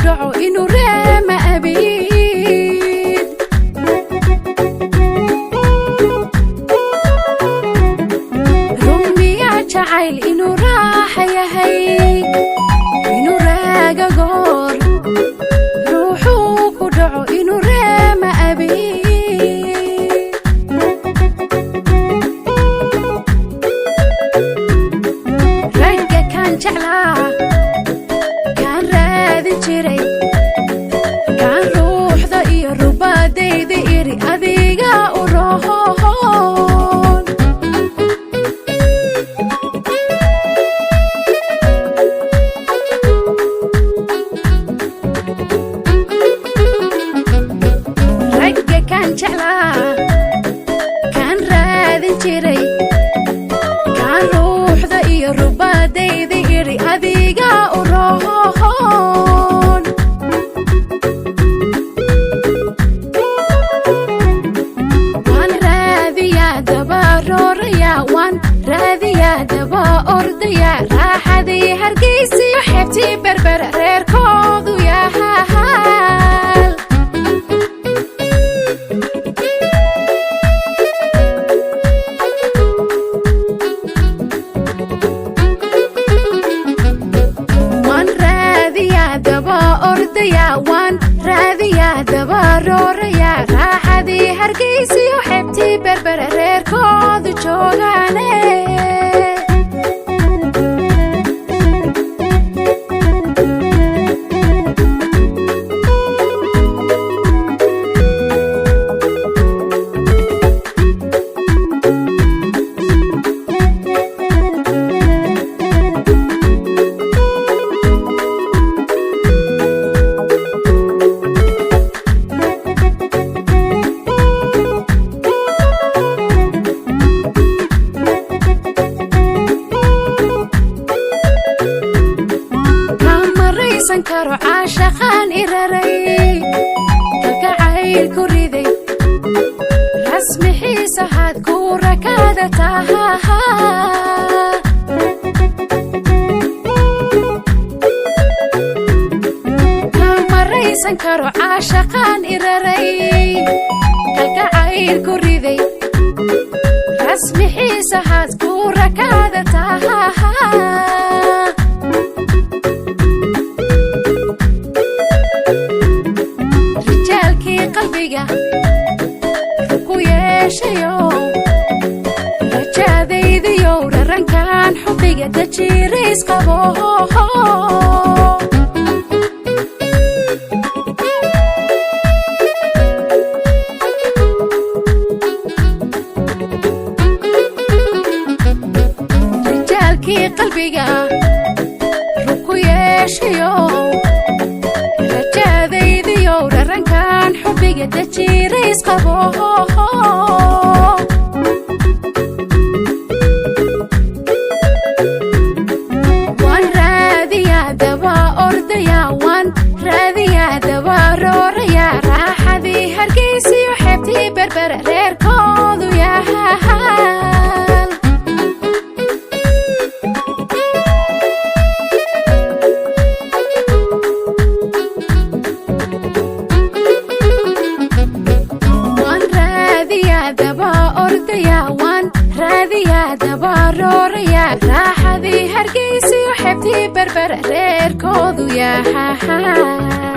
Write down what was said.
dhaco inuu reema abiid rumiya jacayl inuu raaxa yahay inuu raaga goor ruuxuu ku dhaco inuu reema abiid ragga kan jeclaa kan raadi jiray kan ruuxda iyo rubaadayda iri adiga u roon ragga kan jeclaa kan raadi jiray kan ruuxda iyo rubaadayda iri adiga u roon waan raadiyaa daba roorayaa waan raadiyaa daba ordayaa raaxadii hargeysiyo xeebtii berber reerkoodu yahaal waan raadiyaa daba ordayaa waan raadiyaa daba roorayaa raaxadii hargeysiyo xeebtii berber reerkoodu joogaane karo caashaqaan iraray kalgacayl ku riday rasmi xiisahaad ku rakaada taha kamaraysan karo caashaqaan iraray kalgacayl ku riday rasmi xiisahaad ku rakaada taha qalbiga ku yeeshayo rajadaydiyo rarankan xubbiga dajiirays qabo rijaalkii qalbiga ku yeeshayo rajadaydiyo rarankan xubbiga dajiirays qabo waan raadiyaa daba ordayaa waan raadiyaa daba roorayaa raaxadii hargeysiyo xeebtii berber reerkoodu yahaal daba ordayaa waan raadiyaa daba roorayaa raaxadii hargeysiyo xeebtii berber reerkoodu yahaal